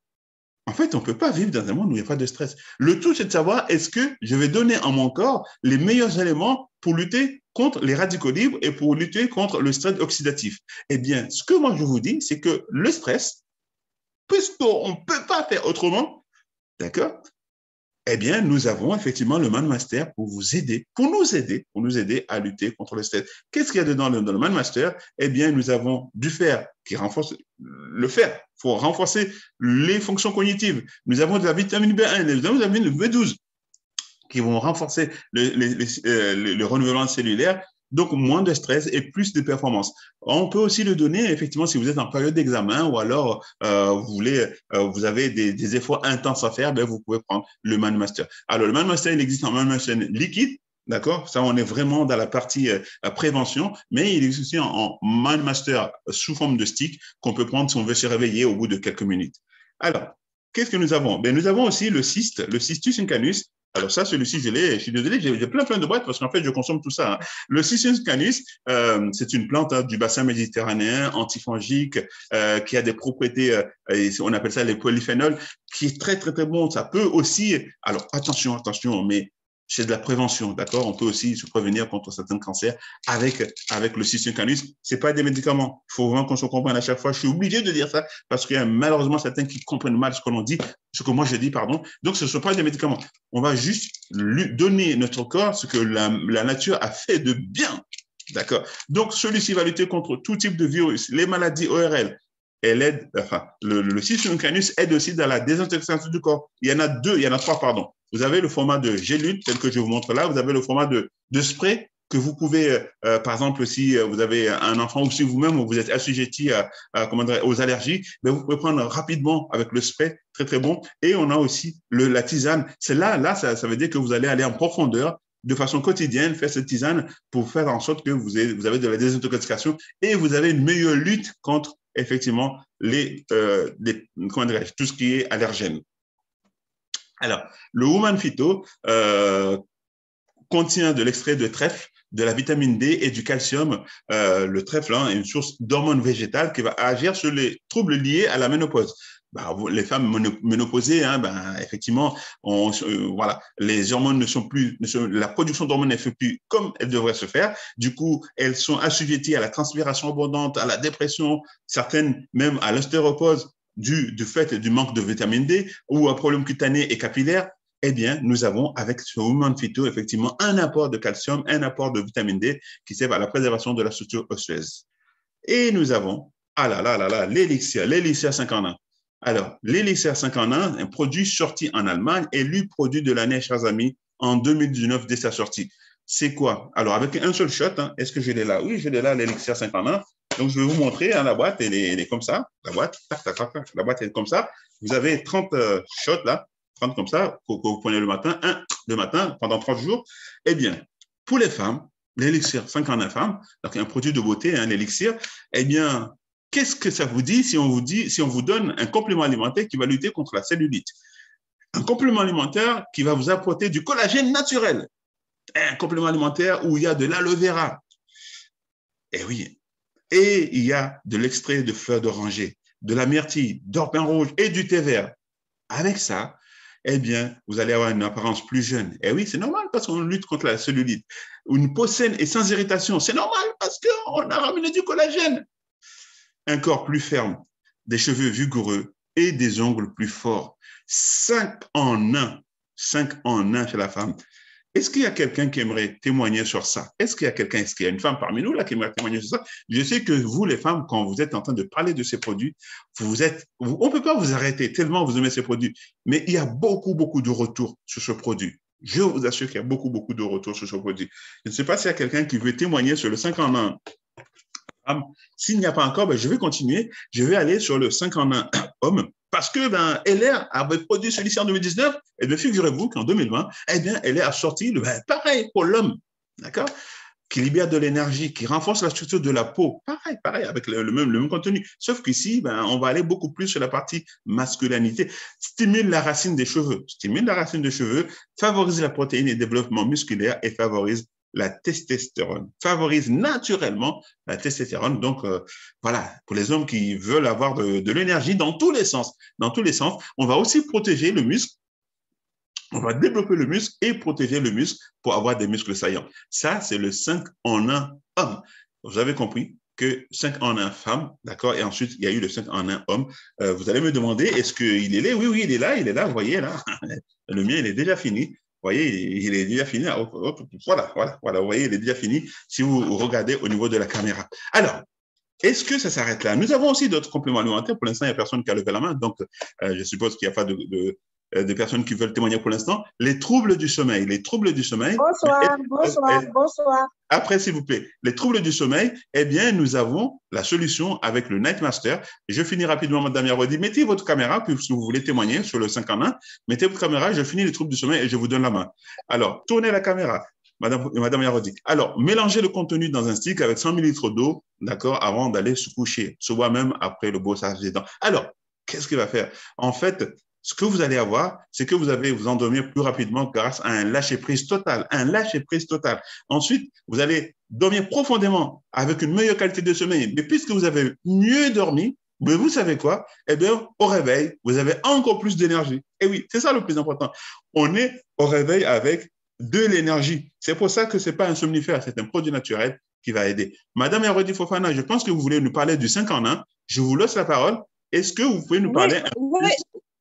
En fait, on ne peut pas vivre dans un monde où il n'y a pas de stress. Le tout, c'est de savoir est-ce que je vais donner à mon corps les meilleurs éléments pour lutter contre les radicaux libres et pour lutter contre le stress oxydatif. Eh bien, ce que moi je vous dis, c'est que le stress, puisqu'on ne peut pas faire autrement, d'accord? Eh bien, nous avons effectivement le Man Master pour vous aider, pour nous aider à lutter contre le stress. Qu'est-ce qu'il y a dedans dans le Man Master? Eh bien, nous avons du fer qui renforce le fer. Il faut renforcer les fonctions cognitives. Nous avons de la vitamine B1, nous avons de la vitamine B12 qui vont renforcer le renouvellement cellulaire. Donc, moins de stress et plus de performance. On peut aussi le donner, effectivement, si vous êtes en période d'examen ou alors vous avez des efforts intenses à faire, ben, vous pouvez prendre le Man Master. Alors, le Man Master, il existe en Man Master liquide. D'accord? Ça, on est vraiment dans la partie prévention, mais il existe aussi en Man Master sous forme de stick qu'on peut prendre si on veut se réveiller au bout de quelques minutes. Alors, qu'est-ce que nous avons? Ben, nous avons aussi le Cistus incanus. Alors ça, celui-ci, je suis désolé, j'ai plein de boîtes parce qu'en fait, je consomme tout ça. Hein. Le Cistus incanus, c'est une plante du bassin méditerranéen, antifongique, qui a des propriétés, on appelle ça les polyphénols, qui est très, très, très bon. Ça peut aussi, alors attention, mais c'est de la prévention, d'accord? On peut aussi se prévenir contre certains cancers avec le Cistus incanus. C'est pas des médicaments. Il faut vraiment qu'on se comprenne à chaque fois. Je suis obligé de dire ça parce qu'il y a malheureusement certains qui comprennent mal ce que l'on dit, ce que moi je dis, pardon. Donc, ce ne sont pas des médicaments. On va juste lui donner notre corps ce que la nature a fait de bien, d'accord? Donc, celui-ci va lutter contre tout type de virus, les maladies ORL. Elle aide, enfin, le Cistus incanus aide aussi dans la désintoxication du corps. Il y en a 3, pardon. Vous avez le format de gélule, tel que je vous montre là. Vous avez le format de spray que vous pouvez, par exemple, si vous avez un enfant ou si vous-même vous êtes assujetti aux allergies, ben vous pouvez prendre rapidement avec le spray, très très bon. Et on a aussi la tisane. C'est là, ça veut dire que vous allez aller en profondeur de façon quotidienne, faire cette tisane pour faire en sorte que vous avez de la désintoxication et vous avez une meilleure lutte contre effectivement tout ce qui est allergène. Alors, le Woman Phyto contient de l'extrait de trèfle, de la vitamine D et du calcium. Le trèfle est une source d'hormones végétales qui va agir sur les troubles liés à la ménopause. Les femmes ménopausées, effectivement, voilà, les hormones la production d'hormones ne fait plus comme elle devrait se faire. Du coup, elles sont assujetties à la transpiration abondante, à la dépression, certaines même à l'ostéoporose du fait du manque de vitamine D ou à problème cutané et capillaire. Eh bien, nous avons avec ce Woman Phyto effectivement un apport de calcium, un apport de vitamine D qui sert à la préservation de la structure osseuse. Et nous avons, l'élixir 5 en 1. Alors, l'élixir 5 en 1, un produit sorti en Allemagne, élu produit de l'année, chers amis, en 2019 dès sa sortie. C'est quoi? Alors, avec un seul shot, hein, est-ce que je l'ai là? Oui, je l'ai là, l'Elixir 5 en 1. Donc, je vais vous montrer, hein, la boîte, elle est comme ça. La boîte, tac, tac, tac, tac, la boîte est comme ça. Vous avez 30 shots là, 30 comme ça, que vous prenez le matin, un le matin, pendant 30 jours. Eh bien, pour les femmes, l'Elixir 5 en 1 femme, donc un produit de beauté, hein, l'Elixir, eh bien, qu'est-ce que ça vous dit si on vous donne un complément alimentaire qui va lutter contre la cellulite? Un complément alimentaire qui va vous apporter du collagène naturel. Un complément alimentaire où il y a de l'aloe vera. Eh oui. Et il y a de l'extrait de fleurs d'oranger, de la myrtille, d'orpin rouge et du thé vert. Avec ça, eh bien, vous allez avoir une apparence plus jeune. Eh oui, c'est normal parce qu'on lutte contre la cellulite. Une peau saine et sans irritation, c'est normal parce qu'on a ramené du collagène. Un corps plus ferme, des cheveux vigoureux et des ongles plus forts. 5 en 1. 5 en 1 chez la femme. Est-ce qu'il y a quelqu'un qui aimerait témoigner sur ça? Est-ce qu'il y a une femme parmi nous là qui aimerait témoigner sur ça? Je sais que vous, les femmes, quand vous êtes en train de parler de ces produits, on ne peut pas vous arrêter tellement vous aimez ces produits. Mais il y a beaucoup, beaucoup de retours sur ce produit. Je vous assure qu'il y a beaucoup, beaucoup de retours sur ce produit. Je ne sais pas s'il y a quelqu'un qui veut témoigner sur le 5 en 1. S'il n'y a pas encore, je vais continuer. Je vais aller sur le 5 en 1 homme parce que LR avait produit celui-ci en 2019. Et bien, figurez-vous qu'en 2020, eh bien, LR a sorti pareil pour l'homme, d'accord, qui libère de l'énergie, qui renforce la structure de la peau. Pareil, avec le même contenu. Sauf qu'ici, on va aller beaucoup plus sur la partie masculinité. Stimule la racine des cheveux. Favorise la protéine et le développement musculaire et favorise la testostérone, favorise naturellement la testostérone. Donc, voilà, pour les hommes qui veulent avoir de l'énergie dans tous les sens. On va aussi protéger le muscle. On va développer le muscle et protéger le muscle pour avoir des muscles saillants. Ça, c'est le 5 en 1 homme. Vous avez compris que 5 en 1 femme, d'accord? Et ensuite, il y a eu le 5 en 1 homme. Vous allez me demander, est-ce qu'il est là? Oui, il est là, vous voyez, là. Le mien, il est déjà fini. Vous voyez, il est déjà fini. Voilà, vous voyez, il est déjà fini si vous regardez au niveau de la caméra. Alors, est-ce que ça s'arrête là? Nous avons aussi d'autres compléments alimentaires. Pour l'instant, il n'y a personne qui a levé la main. Donc, je suppose qu'il n'y a pas de personnes qui veulent témoigner pour l'instant. Les troubles du sommeil. Bonsoir. Après, s'il vous plaît, les troubles du sommeil, eh bien, nous avons la solution avec le Nightmaster. Je finis rapidement, Madame Yarodi. Mettez votre caméra, puis si vous voulez témoigner sur le 5 en 1, mettez votre caméra, je finis les troubles du sommeil et je vous donne la main. Alors, tournez la caméra, Madame Yarodi. Alors, mélangez le contenu dans un stick avec 100 ml d'eau, d'accord, avant d'aller se coucher, soit même après le brossage des dents. Alors, qu'est-ce qu'il va faire? En fait, ce que vous allez avoir, c'est que vous allez vous endormir plus rapidement grâce à un lâcher-prise total. Ensuite, vous allez dormir profondément avec une meilleure qualité de sommeil. Mais puisque vous avez mieux dormi, mais vous savez quoi? Eh bien, au réveil, vous avez encore plus d'énergie. Et oui, c'est ça le plus important. On est au réveil avec de l'énergie. C'est pour ça que ce n'est pas un somnifère, c'est un produit naturel qui va aider. Madame Yarodi Fofana, je pense que vous voulez nous parler du 5 en 1. Je vous laisse la parole. Est-ce que vous pouvez nous parler un peu plus?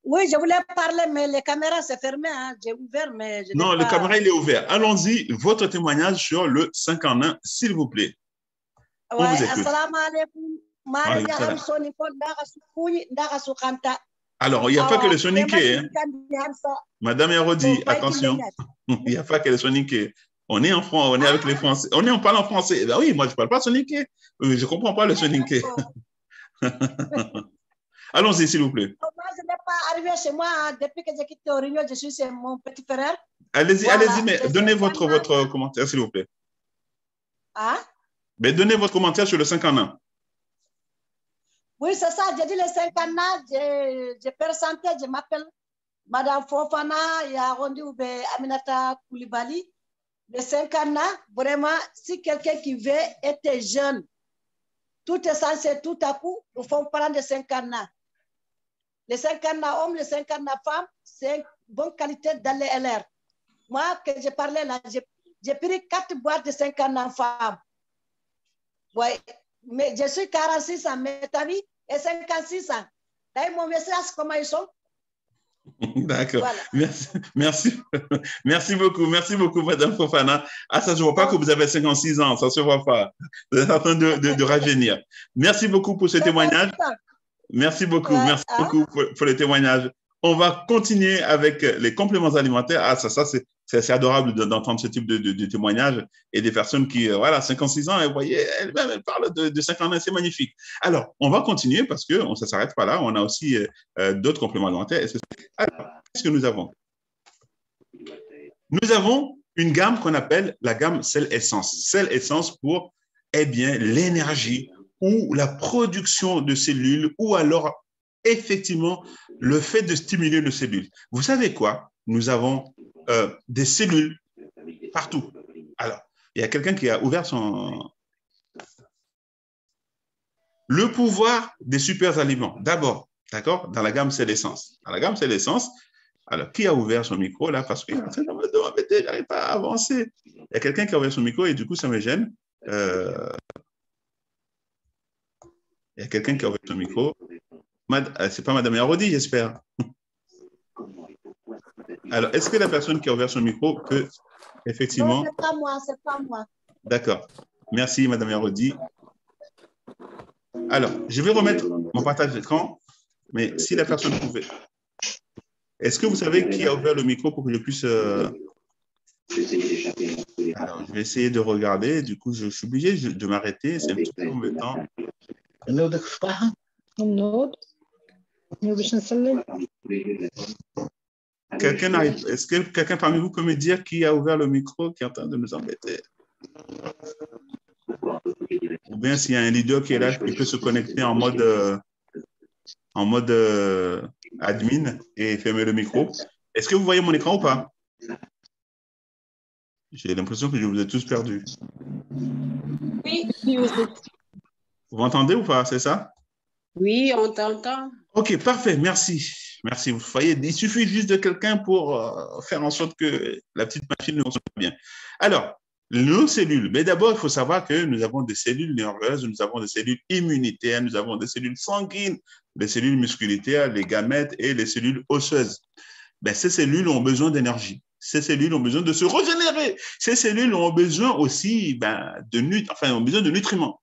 Oui, je voulais parler, mais les caméras se fermaient. Hein. J'ai ouvert, mais je non, le caméra, il est ouvert. Allons-y, votre témoignage sur le 5 en 1, s'il vous plaît. On vous écoute. Alors, il n'y a pas que le soniqué. Hein. Madame Yarodi, attention. Il n'y a pas que le soniqué. On est en France, on est avec les Français. On parle en français. Ben oui, moi, je ne parle pas soniqué. Je ne comprends pas le soniqué. Allons-y, s'il vous plaît. Moi, je n'ai pas arrivé chez moi. Hein. Depuis que j'ai quitté Réunion, je suis chez mon petit frère. Allez-y, mais donnez votre commentaire, s'il vous plaît. Hein? Mais donnez votre commentaire sur le 5 en 1. Oui, c'est ça. J'ai dit le 5 en 1. J'ai présenté, je m'appelle Madame Fofana, il y a rendu Aminata Koulibaly. Le 5 en 1, vraiment, si quelqu'un qui veut être jeune, tout est censé, tout à coup, il faut prendre le 5 en 1. Les 5 ans hommes, les 5 ans femmes, c'est une bonne qualité dans les LR. Moi, que j'ai parlé là, j'ai pris 4 boîtes de 5 ans femmes. Oui, mais je suis 46 ans, mes amis, et 56 ans. Là, mon message, comment ils sont? D'accord. Voilà. Merci beaucoup, Madame Fofana. Ah, ça ne se voit pas que vous avez 56 ans, ça ne se voit pas. Vous êtes en train de rajeunir. Merci beaucoup pour ce témoignage. Merci beaucoup pour le témoignage. on va continuer avec les compléments alimentaires. Ah, ça c'est adorable d'entendre ce type de témoignage et des personnes qui, voilà, 56 ans, et vous voyez, elle-même, elle parle de 50 ans, c'est magnifique. Alors, on va continuer parce qu'on ne s'arrête pas là. On a aussi d'autres compléments alimentaires. Alors, qu'est-ce que nous avons? Nous avons une gamme qu'on appelle la gamme sel-essence. Sel-essence pour, eh bien, l'énergie ou la production de cellules ou alors, effectivement, le fait de stimuler nos cellules. Vous savez quoi? Nous avons des cellules partout. Alors, il y a quelqu'un qui a ouvert son... Le pouvoir des super aliments. D'abord, d'accord, dans la gamme sel-essence. Dans la gamme sel-essence, alors, qui a ouvert son micro là? Parce qu'il est en train de m'embêter, je n'arrive pas à avancer. Il y a quelqu'un qui a ouvert son micro et du coup, ça me gêne. Il y a quelqu'un qui a ouvert son micro. C'est pas Madame Yarodi, j'espère. Alors, est-ce que la personne qui a ouvert son micro peut effectivement... Non, c'est pas moi, c'est pas moi. D'accord. Merci, Madame Yarodi. Alors, je vais remettre mon partage d'écran, mais si la personne pouvait... Est-ce que vous savez qui a ouvert le micro pour que je puisse... Alors, je vais essayer de regarder. Du coup, je suis obligé de m'arrêter. C'est un petit peu embêtant. Est-ce que quelqu'un parmi vous peut me dire qui a ouvert le micro, qui est en train de nous embêter? Ou bien s'il y a un leader qui est là, qui peut se connecter en mode admin et fermer le micro. Est-ce que vous voyez mon écran ou pas? J'ai l'impression que je vous ai tous perdus. Oui. Vous m'entendez ou pas, c'est ça? Oui, on t'entend. OK, parfait, merci. Merci. Vous voyez, il suffit juste de quelqu'un pour faire en sorte que la petite machine fonctionne bien. Alors, nos cellules, mais d'abord, il faut savoir que nous avons des cellules nerveuses, nous avons des cellules immunitaires, nous avons des cellules sanguines, des cellules musculaires, les gamètes et les cellules osseuses. Ben, ces cellules ont besoin d'énergie. Ces cellules ont besoin de se régénérer. Ces cellules ont besoin aussi ont besoin de nutriments.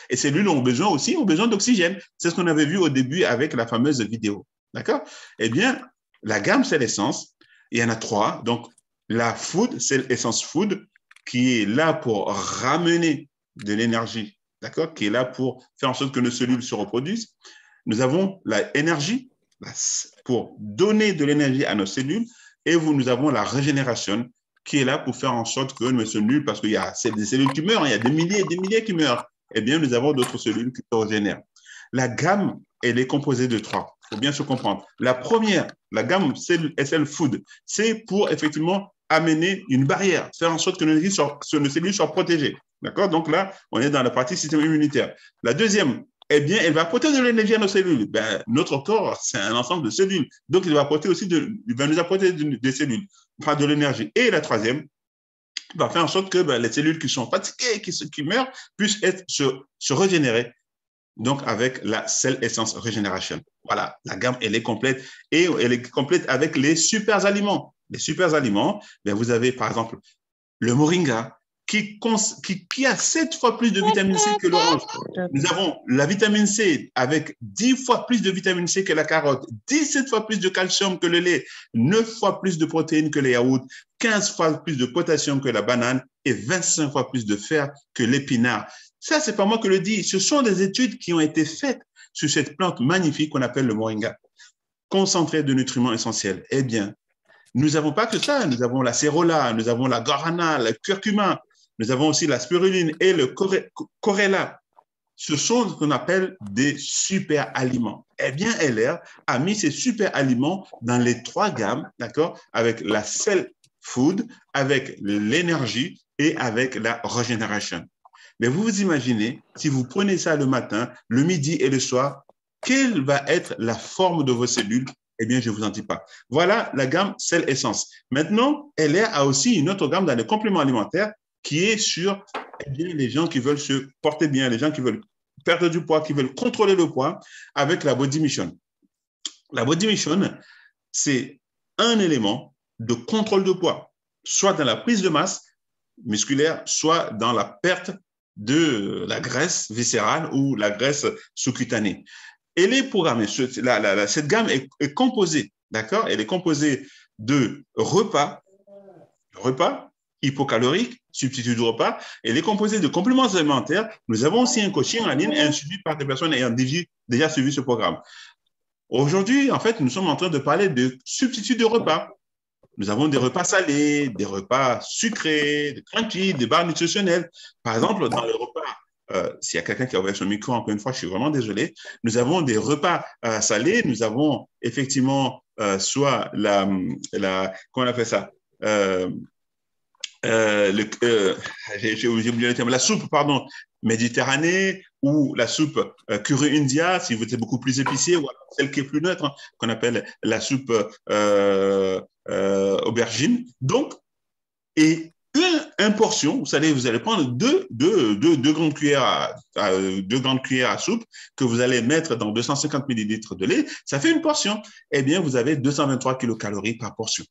Et ces cellules ont besoin d'oxygène. C'est ce qu'on avait vu au début avec la fameuse vidéo. D'accord? Eh bien, la gamme, c'est l'essence. Il y en a 3. Donc, la food, c'est l'essence food qui est là pour ramener de l'énergie. D'accord? Qui est là pour faire en sorte que nos cellules se reproduisent. Nous avons l'énergie pour donner de l'énergie à nos cellules. Et nous avons la régénération qui est là pour faire en sorte que nos cellules, parce qu'il y a des cellules qui meurent, il y a des milliers et des milliers qui meurent. Eh bien, nous avons d'autres cellules qui se régénèrent. La gamme, elle est composée de 3. Il faut bien se comprendre. La première, la gamme SL Food, c'est pour effectivement amener une barrière, faire en sorte que nos cellules soient protégées. D'accord? Donc là, on est dans la partie système immunitaire. La deuxième, eh bien, elle va apporter de l'énergie à nos cellules. Ben, notre corps, c'est un ensemble de cellules. Donc, il va nous apporter des cellules, enfin de l'énergie. Et la troisième, va faire en sorte que les cellules qui sont fatiguées, qui meurent, puissent se régénérer. Donc, avec la Cell Essence Regeneration. Voilà, la gamme, elle est complète. Et elle est complète avec les super aliments. Les super aliments, vous avez par exemple le moringa, qui a 7 fois plus de vitamine C que l'orange. Nous avons la vitamine C avec 10 fois plus de vitamine C que la carotte, 17 fois plus de calcium que le lait, 9 fois plus de protéines que les yaourts, 15 fois plus de potassium que la banane et 25 fois plus de fer que l'épinard. Ça, c'est pas moi qui le dis. Ce sont des études qui ont été faites sur cette plante magnifique qu'on appelle le moringa, concentré de nutriments essentiels. Eh bien, nous n'avons pas que ça. Nous avons la cérola, nous avons la guarana, le curcuma, nous avons aussi la spiruline et le chlorella. Ce sont ce qu'on appelle des super aliments. Eh bien, LR a mis ces super aliments dans les 3 gammes, d'accord, avec la cell food, avec l'énergie et avec la régénération. Mais vous imaginez, si vous prenez ça le matin, le midi et le soir, quelle va être la forme de vos cellules? Eh bien, je ne vous en dis pas. Voilà la gamme Cell Essence. Maintenant, LR a aussi une autre gamme dans les compléments alimentaires qui est sur les gens qui veulent se porter bien, les gens qui veulent perdre du poids, qui veulent contrôler le poids avec la Body Mission. La Body Mission, c'est un élément de contrôle de poids, soit dans la prise de masse musculaire, soit dans la perte de la graisse viscérale ou la graisse sous-cutanée. Elle est programmée, cette gamme est composée d'accord? Elle est composée de repas hypocaloriques, substitut de repas. Elle est composée de compléments alimentaires. Nous avons aussi un coaching en ligne instruit par des personnes ayant déjà suivi ce programme. Aujourd'hui, en fait, nous sommes en train de parler de substituts de repas. Nous avons des repas salés, des repas sucrés, des crunchy, des barres nutritionnelles. Par exemple, dans le repas, s'il y a quelqu'un qui a ouvert son micro, encore une fois, je suis vraiment désolé. Nous avons des repas salés. Nous avons effectivement soit comment on appelle ça? J'ai oublié le terme, la soupe, pardon, méditerranée ou la soupe curry India, si vous êtes beaucoup plus épicé, ou celle qui est plus neutre, hein, qu'on appelle la soupe aubergine. Donc, et une portion, vous allez prendre deux grandes cuillères à soupe que vous allez mettre dans 250 millilitres de lait. Ça fait une portion. Eh bien, vous avez 223 kilocalories par portion.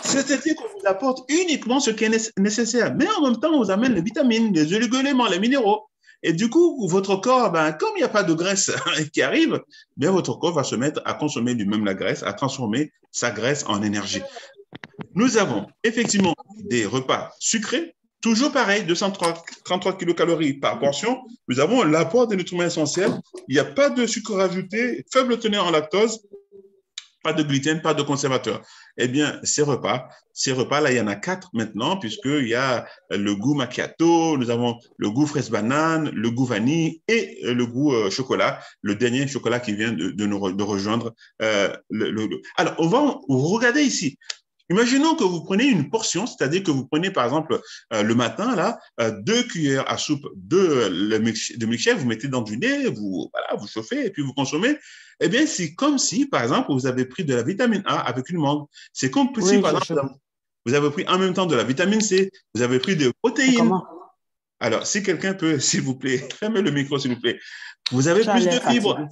C'est-à-dire qu'on vous apporte uniquement ce qui est nécessaire. Mais en même temps, on vous amène les vitamines, les oligo-éléments, les minéraux. Et du coup, votre corps, comme il n'y a pas de graisse qui arrive, bien votre corps va se mettre à consommer lui-même la graisse, à transformer sa graisse en énergie. Nous avons effectivement des repas sucrés, toujours pareil, 233 kilocalories par portion. Nous avons l'apport des nutriments essentiels. Il n'y a pas de sucre rajouté, faible teneur en lactose, pas de gluten, pas de conservateur. Eh bien, ces repas-là, il y en a 4 maintenant, puisqu'il y a le goût macchiato, nous avons le goût fraise banane, le goût vanille et le goût chocolat, le dernier chocolat qui vient de rejoindre. Alors, on va regarder ici. Imaginons que vous prenez une portion, c'est-à-dire que vous prenez par exemple le matin, là, 2 cuillères à soupe de milkshake, vous mettez dans du lait, vous chauffez et puis vous consommez. Eh bien, c'est comme si, par exemple, vous avez pris de la vitamine A avec une mangue. C'est comme si, par exemple, vous avez pris en même temps de la vitamine C, vous avez pris des protéines. Alors, si quelqu'un peut, s'il vous plaît, fermez le micro, s'il vous plaît. Vous avez plus de fibres,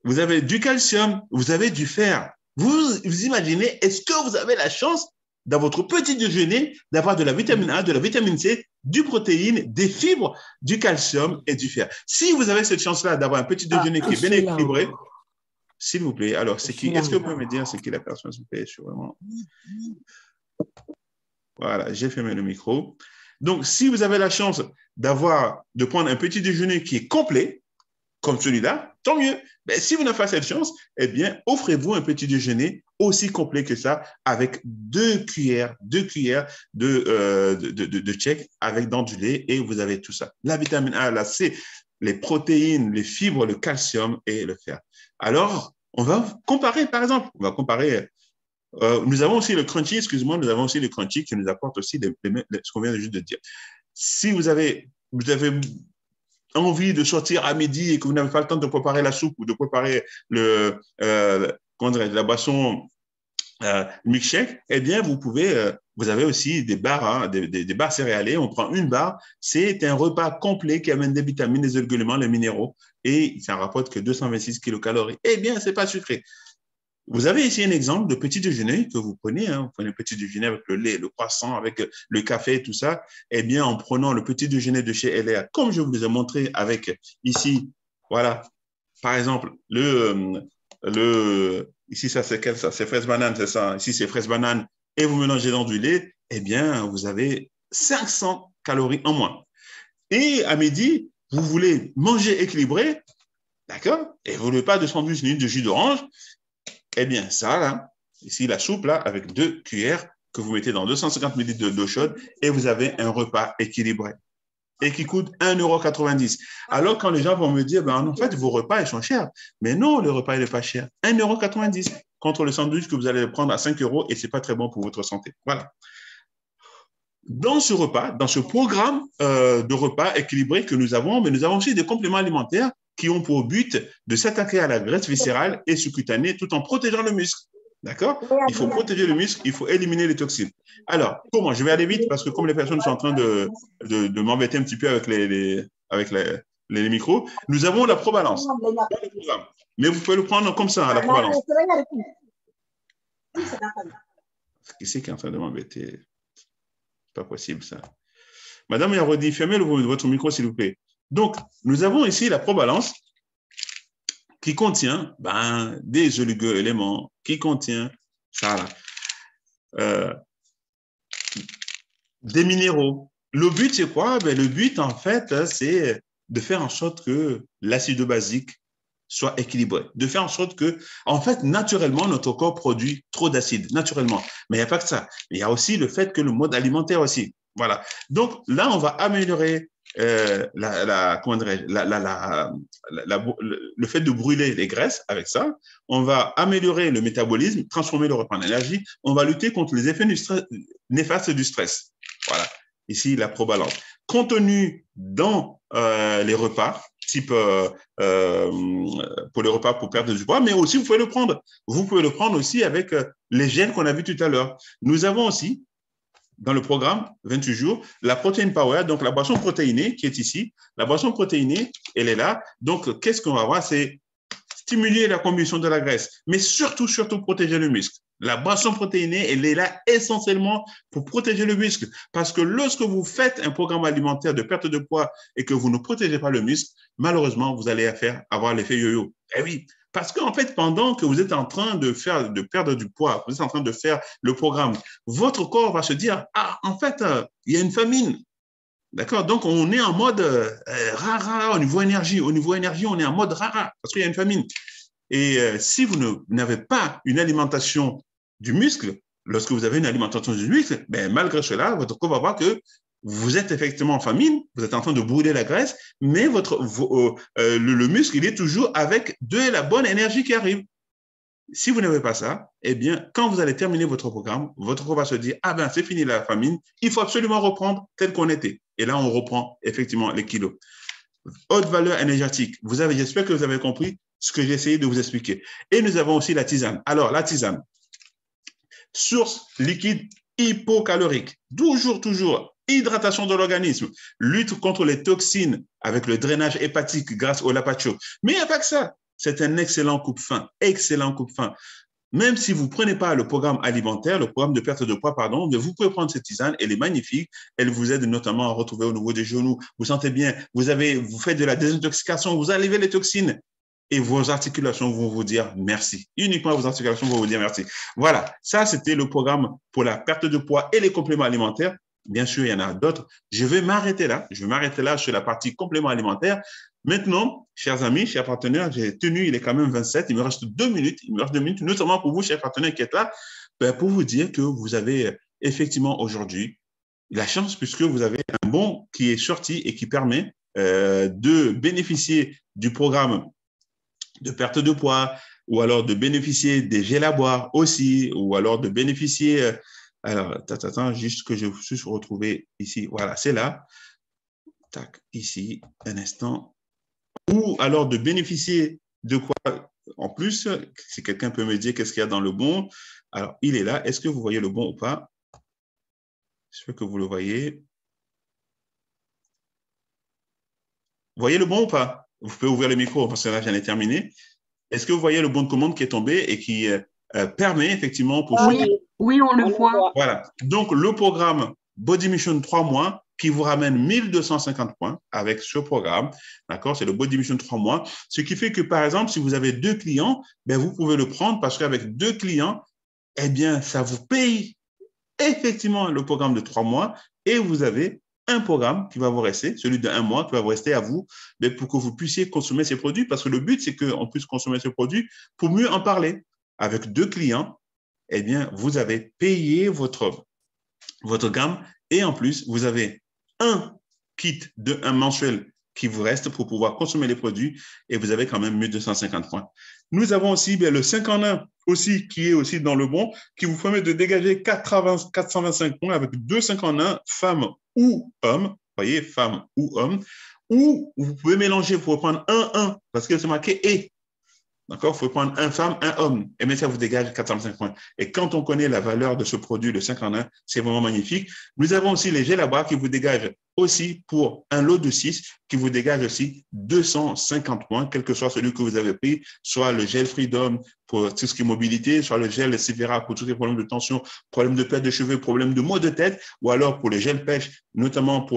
vous avez du calcium, vous avez du fer. Vous imaginez, est-ce que vous avez la chance dans votre petit déjeuner d'avoir de la vitamine A, de la vitamine C, du protéine, des fibres, du calcium et du fer? Si vous avez cette chance-là d'avoir un petit déjeuner qui est bien équilibré, s'il vous plaît, alors c'est qui? Est-ce que vous pouvez me dire c'est qui la personne, s'il vous plaît? Je suis vraiment... Voilà, j'ai fermé le micro. Donc, si vous avez la chance de prendre un petit déjeuner qui est complet, comme celui-là, tant mieux. Mais si vous n'avez pas cette chance, eh bien, offrez-vous un petit déjeuner aussi complet que ça, avec 2 cuillères de tchèque avec dans du lait, et vous avez tout ça. La vitamine A, la C, les protéines, les fibres, le calcium et le fer. Alors, on va comparer, par exemple, nous avons aussi le crunchy, nous avons aussi le crunchy qui nous apporte aussi ce qu'on vient juste de dire. Si vous avez envie de sortir à midi et que vous n'avez pas le temps de préparer la soupe ou de préparer la boisson milkshake, eh bien, vous avez aussi des barres, des barres céréalières. On prend une barre. C'est un repas complet qui amène des vitamines, des oligo-éléments, les minéraux, et ça rapporte que 226 kilocalories. Eh bien, c'est pas sucré. Vous avez ici un exemple de petit déjeuner que vous prenez. Vous prenez un petit déjeuner avec le lait, le croissant, avec le café et tout ça. Eh bien, en prenant le petit déjeuner de chez LR, comme je vous ai montré avec ici, voilà, par exemple, ici, ça c'est quel ça? C'est fraise banane, c'est ça. Ici, c'est fraise banane et vous mélangez dans du lait, eh bien, vous avez 500 calories en moins. Et à midi, vous voulez manger équilibré, d'accord? Et vous ne voulez pas de sandwich ni de jus d'orange. Eh bien, ça, là, ici, la soupe, là, avec 2 cuillères que vous mettez dans 250 ml d'eau chaude et vous avez un repas équilibré et qui coûte 1,90 €. Alors, quand les gens vont me dire, en fait, vos repas, ils sont chers. Mais non, le repas, il n'est pas cher. 1,90 € contre le sandwich que vous allez prendre à 5 € et ce n'est pas très bon pour votre santé. Voilà. Dans ce repas, dans ce programme de repas équilibré que nous avons, mais nous avons aussi des compléments alimentaires qui ont pour but de s'attaquer à la graisse viscérale et sous-cutanée tout en protégeant le muscle. D'accord? Il faut protéger le muscle, il faut éliminer les toxines. Alors, comment? Je vais aller vite parce que comme les personnes sont en train de m'embêter un petit peu avec les micros, nous avons la Probalance. Mais vous pouvez le prendre comme ça, la Probalance. Qui c'est qui est en train de m'embêter? C'est pas possible, ça. Madame Yarodi, fermez votre micro, s'il vous plaît. Donc, nous avons ici la Probalance qui contient des oligo-éléments, qui contient Ça, là. Des minéraux. Le but, c'est quoi? Ben, le but, en fait, c'est de faire en sorte que l'acide basique soit équilibré, de faire en sorte que, en fait, naturellement, notre corps produit trop d'acide, naturellement. Mais il n'y a pas que ça. Il y a aussi le fait que le mode alimentaire aussi. Voilà. Donc là, on va améliorer le fait de brûler les graisses avec ça. On va améliorer le métabolisme, transformer le repas en énergie. On va lutter contre les effets néfastes du stress. Voilà. Ici, la probalance. Contenu dans les repas, type pour les repas pour perdre du poids, mais aussi vous pouvez le prendre. Vous pouvez le prendre aussi avec les gènes qu'on a vus tout à l'heure. Nous avons aussi dans le programme 28 jours la protéine power, donc la boisson protéinée qui est ici. La boisson protéinée, elle est là. Donc, qu'est-ce qu'on va avoir? C'est stimuler la combustion de la graisse, mais surtout protéger le muscle. La boisson protéinée, elle est là essentiellement pour protéger le muscle. Parce que lorsque vous faites un programme alimentaire de perte de poids et que vous ne protégez pas le muscle, malheureusement, vous allez avoir l'effet yo-yo. Eh oui, parce qu'en fait, pendant que vous êtes en train de perdre du poids, vous êtes en train de faire le programme, votre corps va se dire, ah, en fait, il y a une famine. D'accord? Donc, on est en mode rara au niveau énergie. Au niveau énergie, on est en mode rara parce qu'il y a une famine. Et si vous n'avez pas une alimentation du muscle, lorsque vous avez une alimentation du muscle, ben, malgré cela, votre corps va voir que vous êtes effectivement en famine, vous êtes en train de brûler la graisse, mais le muscle, il est toujours avec de la bonne énergie qui arrive. Si vous n'avez pas ça, eh bien, quand vous allez terminer votre programme, votre corps va se dire, ah ben, c'est fini la famine, il faut absolument reprendre tel qu'on était. Et là, on reprend effectivement les kilos. Haute valeur énergétique. J'espère que vous avez compris ce que j'ai essayé de vous expliquer. Et nous avons aussi la tisane. Alors, la tisane, source liquide hypocalorique. Toujours. Hydratation de l'organisme. Lutte contre les toxines avec le drainage hépatique grâce au Lapacho. Mais il n'y a pas que ça. C'est un excellent coupe-faim. Même si vous ne prenez pas le programme alimentaire, le programme de perte de poids, pardon, mais vous pouvez prendre cette tisane, elle est magnifique, elle vous aide notamment à retrouver au niveau des genoux, vous sentez bien, vous faites de la désintoxication, vous enlevez les toxines et vos articulations vont vous dire merci. Uniquement vos articulations vont vous dire merci. Voilà, ça c'était le programme pour la perte de poids et les compléments alimentaires. Bien sûr, il y en a d'autres. Je vais m'arrêter là sur la partie compléments alimentaires. Maintenant, chers amis, chers partenaires, j'ai tenu, il est quand même 27, il me reste 2 minutes, notamment pour vous, chers partenaires qui êtes là, pour vous dire que vous avez effectivement aujourd'hui la chance puisque vous avez un bon qui est sorti et qui permet de bénéficier du programme de perte de poids ou alors de bénéficier des gels à boire aussi ou alors de bénéficier… alors, juste que je suis retrouvé ici. Voilà, c'est là. Tac, ici, un instant. Ou alors de bénéficier de quoi en plus, si quelqu'un peut me dire qu'est-ce qu'il y a dans le bon. Alors, il est là. Est-ce que vous voyez le bon ou pas? J'espère que vous le voyez. Vous voyez le bon ou pas? Vous pouvez ouvrir le micro parce que là, j'en ai terminé. Est-ce que vous voyez le bon de commande qui est tombé et qui permet effectivement pour… Oui, on le voit. Voilà. Donc, le programme Body Mission 3 mois qui vous ramène 1250 points avec ce programme. D'accord? C'est le Body Mission 3 mois. Ce qui fait que, par exemple, si vous avez 2 clients, ben, vous pouvez le prendre parce qu'avec 2 clients, eh bien, ça vous paye effectivement le programme de 3 mois et vous avez un programme qui va vous rester, celui de 1 mois qui va vous rester à vous, mais pour que vous puissiez consommer ces produits parce que le but, c'est qu'on puisse consommer ces produits pour mieux en parler. Avec 2 clients, eh bien, vous avez payé votre gamme et en plus, vous avez un kit de un mensuel qui vous reste pour pouvoir consommer les produits et vous avez quand même 1250 points. Nous avons aussi le 5 en 1 aussi qui est aussi dans le bon, qui vous permet de dégager 425 points avec 2 5 en 1, femmes ou hommes, vous voyez, femmes ou hommes, ou vous pouvez mélanger, vous pouvez prendre 1-1 parce que c'est marqué et. D'accord? Il faut prendre un femme, un homme, et mais ça vous dégage 405 points. Et quand on connaît la valeur de ce produit, le 5 en 1, c'est vraiment magnifique. Nous avons aussi les gels à boire qui vous dégagent aussi pour un lot de 6, qui vous dégage aussi 250 points, quel que soit celui que vous avez pris, soit le gel Freedom pour tout ce qui est mobilité, soit le gel Severa pour tous les problèmes de tension, problèmes de perte de cheveux, problèmes de maux de tête, ou alors pour les gels pêche, notamment pour